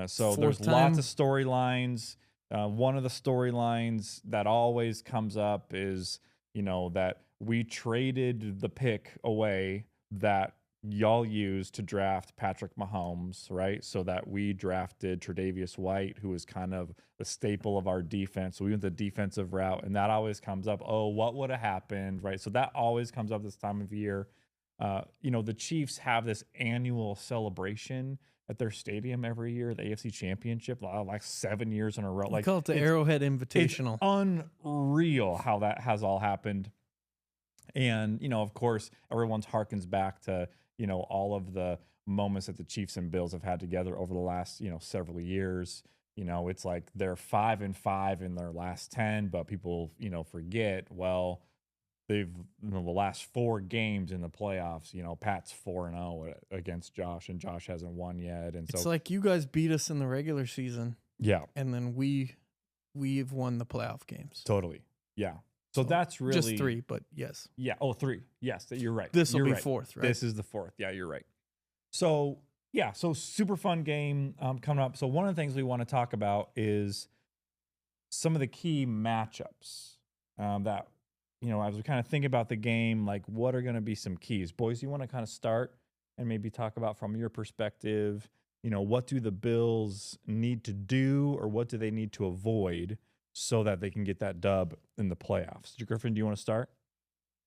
So there's lots of storylines. One of the storylines that always comes up is, that we traded the pick away that y'all used to draft Patrick Mahomes, right? So that we drafted Tre'Davious White, who is kind of the staple of our defense. So we went the defensive route, and that always comes up. Oh, what would have happened, right? So that always comes up this time of year. The Chiefs have this annual celebration at their stadium every year, the AFC Championship, like 7 years in a row. Like, call it the Arrowhead Invitational. It's unreal how that has all happened. And, of course, everyone harkens back to, all of the moments that the Chiefs and Bills have had together over the last, several years. It's like they're 5-5 in their last 10, but people, forget, well, they've, the last 4 games in the playoffs, Pat's 4-0 against Josh, and Josh hasn't won yet. And so it's like you guys beat us in the regular season. Yeah. And then we've won the playoff games. Totally. Yeah. So that's really just 3, but yes. Yeah. Oh, 3. Yes, you're right. This will be right. 4th, right? This is the 4th. Yeah, you're right. So yeah, so super fun game coming up. So one of the things we want to talk about is some of the key matchups that, as we kind of think about the game, like what are going to be some keys? Boys, you want to kind of start and maybe talk about from your perspective, what do the Bills need to do, or what do they need to avoid so that they can get that dub in the playoffs? Griffin, do you want to start?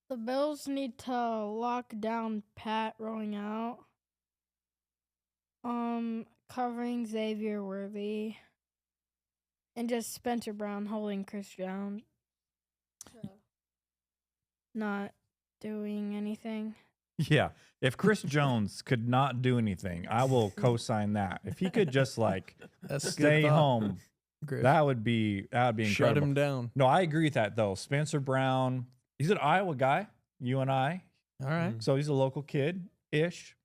The Bills need to lock down Pat rolling out, covering Xavier Worthy, and just Spencer Brown holding Chris Jones. Not doing anything. Yeah. If Chris Jones could not do anything, I will co-sign that. If he could just like That's a good stay thought. home Griff. That would be incredible. Shut him down. No, I agree with that though. Spencer Brown, he's an Iowa guy, UNI. All right. So he's a local kid-ish.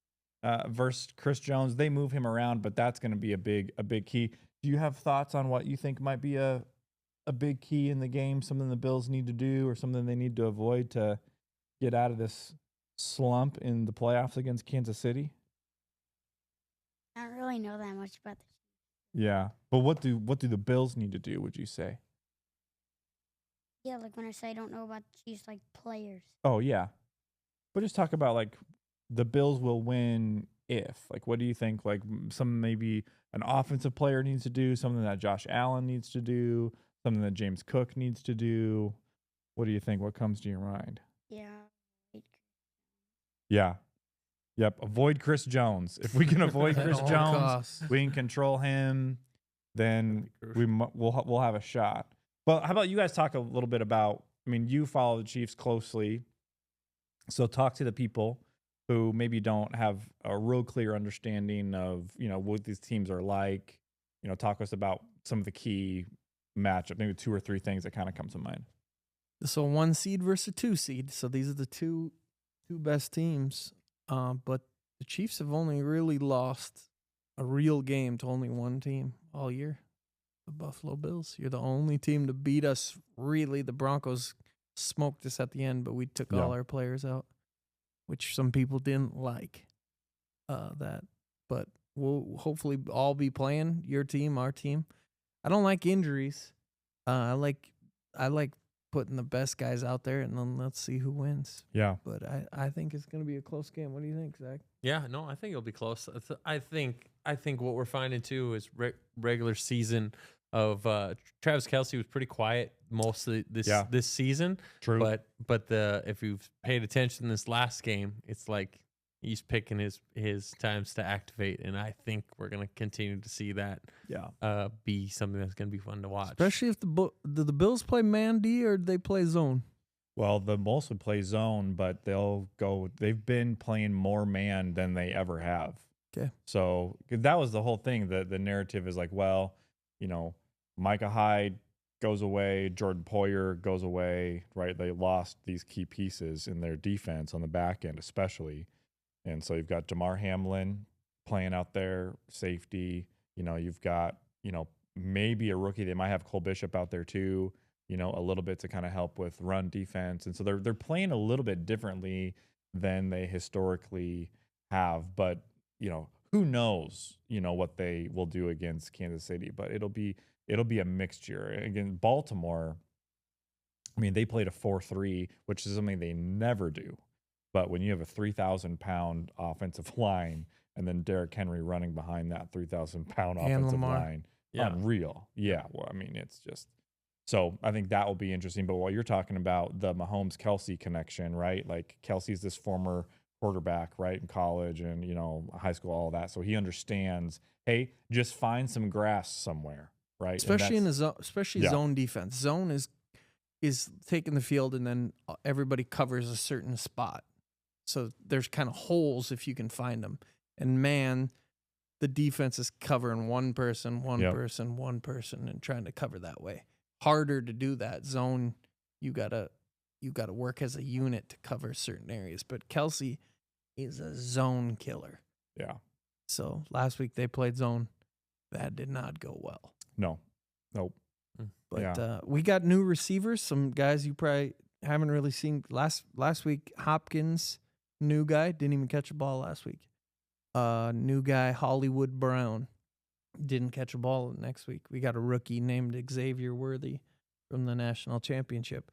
Versus Chris Jones, they move him around, but that's going to be a big key. Do you have thoughts on what you think might be a big key in the game, something the Bills need to do or something they need to avoid to get out of this slump in the playoffs against Kansas City? I don't really know that much about this. Yeah. But what do the Bills need to do, would you say? Yeah, like when I say I don't know about the Chiefs, like players. Oh, yeah. But just talk about like the Bills will win if. Like, what do you think? Like, some maybe an offensive player needs to do, something that Josh Allen needs to do, something that James Cook needs to do. What do you think? What comes to your mind? Yeah. Yeah. Yep. Avoid Chris Jones. If we can avoid At Chris all Jones, costs. we can control him, then we'll have a shot. Well, how about you guys talk a little bit about, I mean, you follow the Chiefs closely. So talk to the people who maybe don't have a real clear understanding of, what these teams are like. Talk to us about some of the key matchup, maybe 2 or 3 things that kind of come to mind. So 1 seed versus a 2 seed. So these are the two best teams. But the Chiefs have only really lost a real game to only one team all year, the Buffalo Bills. You're the only team to beat us, really. The Broncos smoked us at the end, but we took all our players out, which some people didn't like that. But we'll hopefully all be playing, your team, our team. I don't like injuries. I like putting the best guys out there, and then let's see who wins. Yeah. But I think it's going to be a close game. What do you think, Zach? Yeah, no, I think it'll be close. I think what we're finding too is regular season of Travis Kelce was pretty quiet most of this season. True. But if you've paid attention this last game, it's like he's picking his times to activate, and I think we're gonna continue to see that. Be something that's gonna be fun to watch. Especially if do the Bills play man D or do they play zone? Well, the most would play zone, but they've been playing more man than they ever have. Okay. So that was the whole thing. The narrative is like, well, Micah Hyde goes away, Jordan Poyer goes away, right? They lost these key pieces in their defense on the back end, especially. And so you've got Damar Hamlin playing out there, safety. You've got, maybe a rookie. They might have Cole Bishop out there too, a little bit to kind of help with run defense. And so they're playing a little bit differently than they historically have. But, who knows, what they will do against Kansas City. But it'll be a mixture. Again, Baltimore, I mean, they played a 4-3, which is something they never do. But when you have a 3,000-pound offensive line and then Derrick Henry running behind that 3,000-pound offensive line, unreal. Yeah, well, I mean, it's just – so I think that will be interesting. But while you're talking about the Mahomes-Kelsey connection, right, like Kelsey's this former quarterback, right, in college and, high school, all that. So he understands, hey, just find some grass somewhere, right? Especially in zone defense. Zone is taking the field and then everybody covers a certain spot. So there's kind of holes if you can find them. And man, the defense is covering one person, and trying to cover that way. Harder to do that. Zone, you gotta work as a unit to cover certain areas. But Kelsey is a zone killer. Yeah. So last week they played zone. That did not go well. No. Nope. But we got new receivers, some guys you probably haven't really seen. Last week, Hopkins, new guy, didn't even catch a ball last week. New guy, Hollywood Brown, didn't catch a ball next week. We got a rookie named Xavier Worthy from the national championship.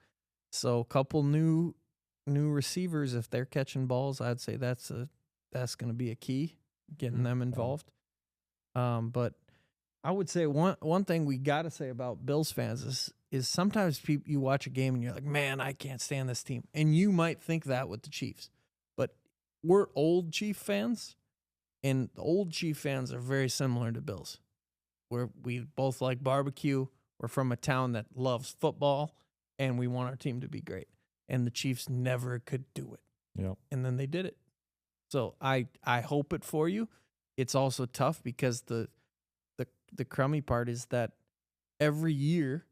So a couple new receivers, if they're catching balls, I'd say that's going to be a key, getting them involved. But I would say one thing we got to say about Bills fans is sometimes you watch a game and you're like, man, I can't stand this team. And you might think that with the Chiefs. But we're old Chief fans, and the old Chief fans are very similar to Bills. We both like barbecue. We're from a town that loves football, and we want our team to be great. And the Chiefs never could do it. Yep. And then they did it. So I hope it for you. It's also tough because the crummy part is that every year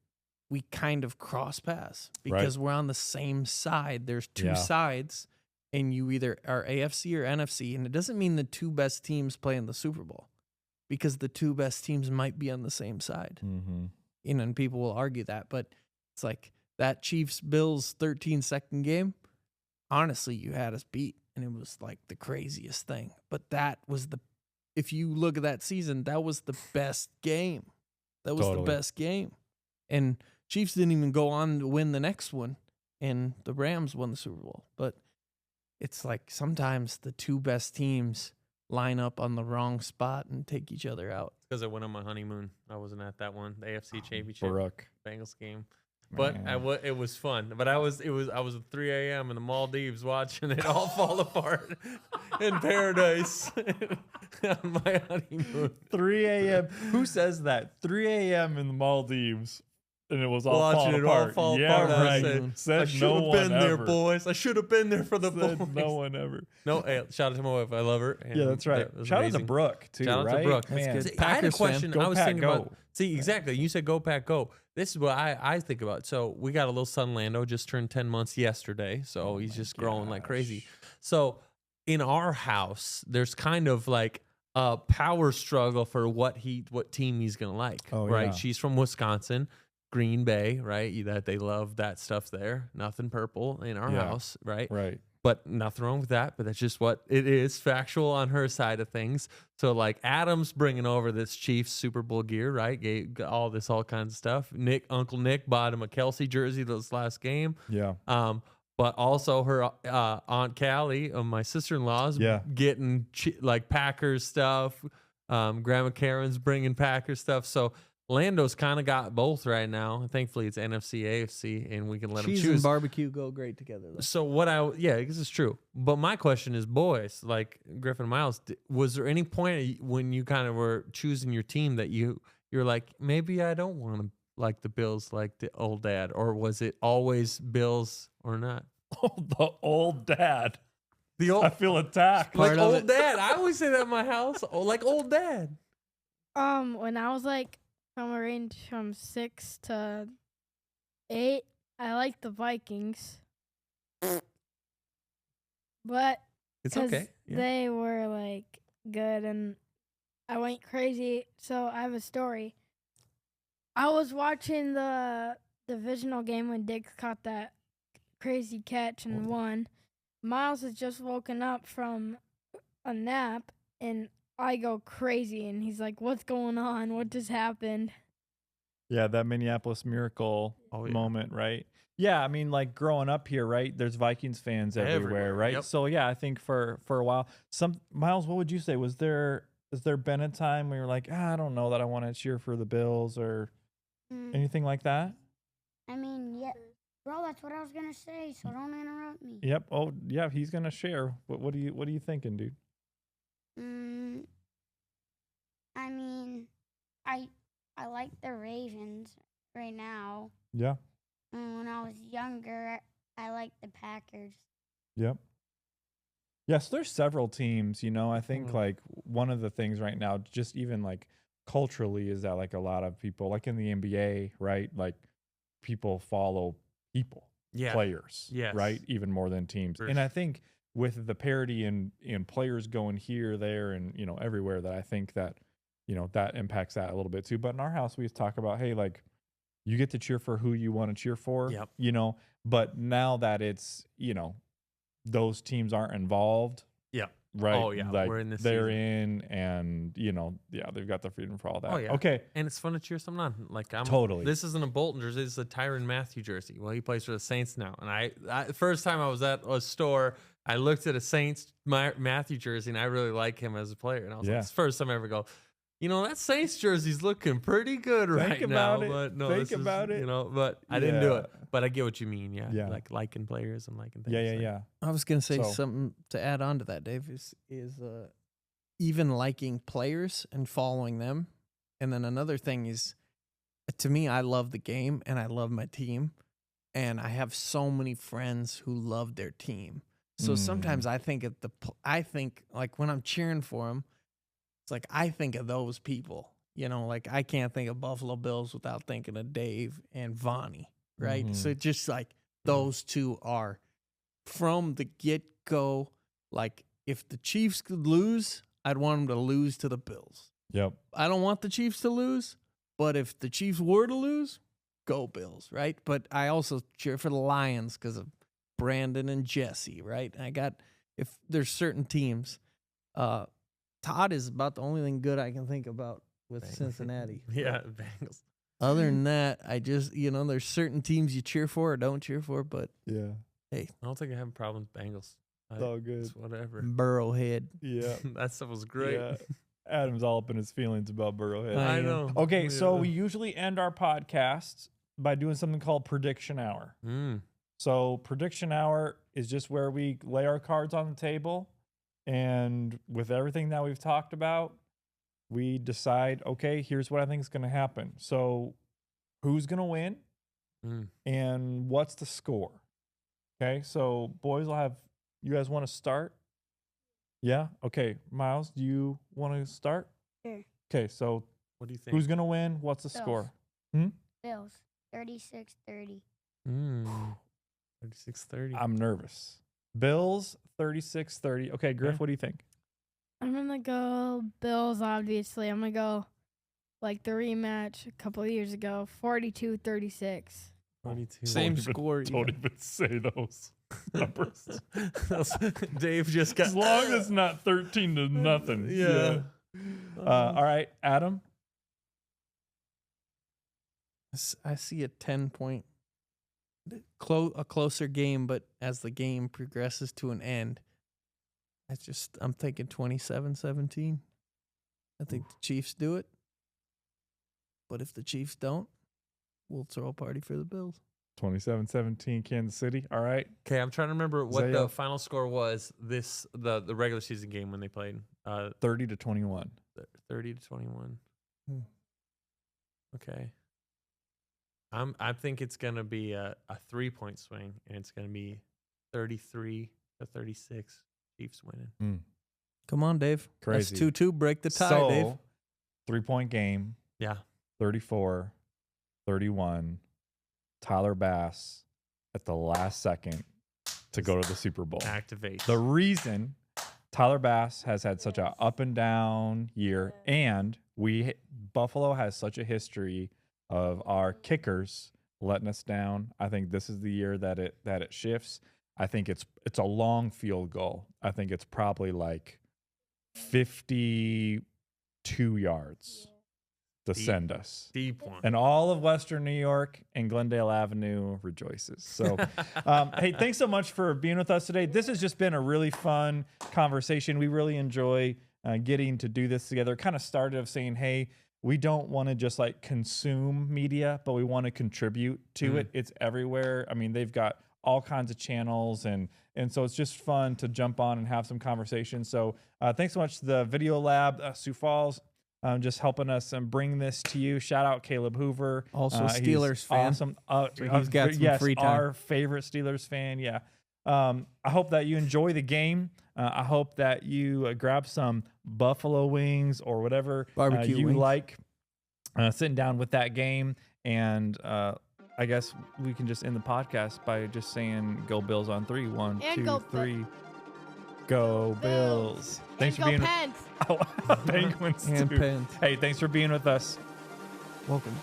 we kind of cross paths because we're on the same side. There's two sides, and you either are AFC or NFC, and it doesn't mean the two best teams play in the Super Bowl because the two best teams might be on the same side. Mm-hmm. And people will argue that, but it's like that Chiefs-Bills 13-second game, honestly, you had us beat, and it was like the craziest thing. But that was if you look at that season, that was the best game. That was the best game. And Chiefs didn't even go on to win the next one, and the Rams won the Super Bowl. But it's like sometimes the two best teams line up on the wrong spot and take each other out. Because I went on my honeymoon. I wasn't at that one, the AFC Championship Bengals game. But it was fun. But I was at 3 a.m. in the Maldives watching it all fall apart in paradise on my honeymoon. 3 a.m. Who says that? 3 a.m. in the Maldives, and it was all watching falling it apart. all fall yeah, apart. right. I should have been there, boys. I should have been there for the boys. No one ever. No, hey, shout out to my wife. I love her. Yeah, that's right. Shout out to Brooke too. Shout out right? to Brooke. Man. See, I had a question. Go I was Pack, thinking go. about. See, exactly. You said go Pack go. This is what I think about. So we got a little son, Lando, just turned 10 months yesterday. So he's just growing like crazy. So in our house, there's kind of like a power struggle for what team he's gonna like. Oh, right? yeah. She's from Wisconsin, Green Bay, right? That they love that stuff there. Nothing purple in our house, right? Right. But nothing wrong with that. But that's just what it is, factual on her side of things. So like Adam's bringing over this Chiefs Super Bowl gear, right? All kinds of stuff. Uncle Nick bought him a Kelsey jersey this last game. Yeah. But also her Aunt Callie, my sister-in-law's getting like Packers stuff. Grandma Karen's bringing Packers stuff. So Lando's kind of got both right now. Thankfully, it's NFC, AFC, and we can let him choose. Cheese and barbecue go great together, though. So this is true. But my question is, boys, like Griffin and Miles, was there any point when you kind of were choosing your team that you're like, maybe I don't want to like the Bills like the old dad, or was it always Bills or not? Oh, the old dad. I feel attacked. Like old dad. I always say that in my house. Oh, like old dad. When I was like from a range from 6 to 8, I liked the Vikings. But it's okay. They were like good, and I went crazy. So I have a story. I was watching the divisional game when Diggs caught that crazy catch and won. Miles has just woken up from a nap, and I go crazy, and he's like, "What's going on? What just happened?" Yeah, that Minneapolis Miracle moment, right? Yeah, I mean, like growing up here, right? There's Vikings fans everywhere, right? Yep. So yeah, I think for a while, Miles, what would you say? Has there been a time where you're like, I don't know that I want to cheer for the Bills or anything like that? I mean, yeah, bro, that's what I was gonna say. So don't interrupt me. Yep. Oh, yeah, he's gonna share. What are you thinking, dude? I mean, I like the Ravens right now. Yeah. And when I was younger, I liked the Packers. Yep. Yes, there's several teams, I think like one of the things right now, just even like culturally, is that like a lot of people, like in the NBA, right? Like people follow players, right? Even more than teams. And I think with the parity in players going here, there, and, everywhere, that I think that, that impacts that a little bit too. But in our house, we talk about, hey, like, you get to cheer for who you want to cheer for, but now that it's, those teams aren't involved. Yeah. Right. Oh yeah. Like we're in this they're season. in, and they've got the freedom for all that. Oh yeah. Okay. And it's fun to cheer someone on. Like Totally. This isn't a Bolton jersey. This is a Tyrann Mathieu jersey. Well, he plays for the Saints now. And I first time I was at a store, I looked at a Saints Mathieu jersey, and I really like him as a player. And I was like, it's the first time I ever go, that Saints jersey's looking pretty good right now. But no, Think about it. But I didn't do it. But I get what you mean. Yeah. Like liking players and liking things. Yeah. I was gonna say something to add on to that, Dave. Is even liking players and following them, and then another thing is, to me, I love the game and I love my team, and I have so many friends who love their team. So sometimes I think like when I'm cheering for them, it's like I think of those people. like I can't think of Buffalo Bills without thinking of Dave and Vonnie, right? Mhm. So just like those two are from the get-go. Like if the Chiefs could lose, I'd want them to lose to the Bills. Yep. I don't want the Chiefs to lose, but if the Chiefs were to lose, go Bills, right? But I also cheer for the Lions because of Brandon and Jesse, right? If there's certain teams, Todd is about the only thing good I can think about with Cincinnati. Yeah, Bengals. Other than that, I just, there's certain teams you cheer for or don't cheer for, but Yeah. I don't think I have a problem with Bengals. It's all good. It's whatever. Burrowhead. Yeah. That stuff was great. Yeah. Adam's all up in his feelings about Burrowhead. I know. Okay, so Yeah. we usually end our podcast by doing something called Prediction Hour. Mm. So Prediction Hour is just where we lay our cards on the table, and with everything that we've talked about, we decide, okay, here's what I think is going to happen. So who's going to win and what's the score? Okay, so boys, you guys want to start? Yeah? Okay, Miles, do you want to start? Sure. Okay, so What do you think? who's going to win? What's the Bills. score? Bills, 36-30. 36-30. I'm nervous. Bills, 36-30. Okay, Griff, Okay. what do you think? I'm gonna go Bills. Obviously, I'm gonna go like the rematch a couple of years ago, 42-36. 22. Same Don't even- score. Don't even say those numbers. Dave just got. As long as it's not 13-0. Yeah. All right, Adam. I see a 10-point, a closer game, but as the game progresses to an end, I'm thinking 27-17. I think the Chiefs do it. But if the Chiefs don't, we'll throw a party for the Bills. 27-17, Kansas City. All right. Okay, I'm trying to remember what Zaya. the final score was. The regular season game when they played. 30-21. 30-21. Okay. I think it's gonna be a 3-point swing, and it's gonna be 33-36. Chiefs winning. Come on, Dave. Crazy. That's 2-2. Break the tie, So, Dave. 3-point game, Yeah. 34-31. Tyler Bass at the last second to go to the Super Bowl. Activate. The reason Tyler Bass has had such a up and down year, and Buffalo has such a history of our kickers letting us down. I think this is the year that it shifts. I think it's a long field goal. I think it's probably like 52 yards to send us. Deep one. And all of Western New York and Glendale Avenue rejoices. So, hey, thanks so much for being with us today. This has just been a really fun conversation. We really enjoy getting to do this together. Kind of started of saying, hey, we don't want to just like consume media, but we want to contribute to it. It's everywhere. I mean, they've got all kinds of channels, and so it's just fun to jump on and have some conversation. So thanks so much to the Video Lab, Sioux Falls, just helping us bring this to you. Shout out Caleb Hoover. Also He's Steelers fan. Awesome. He's got some free time. Our favorite Steelers fan. Yeah. I hope that you enjoy the game. I hope that you grab some buffalo wings or whatever Barbecue you wings. like sitting down with that game. And I guess we can just end the podcast by just saying "Go Bills" on 3. 1, And 2, go 3. Go Bills! Thanks for being. Pens. Oh, Penguins And too. Pens. Hey, thanks for being with us. Welcome.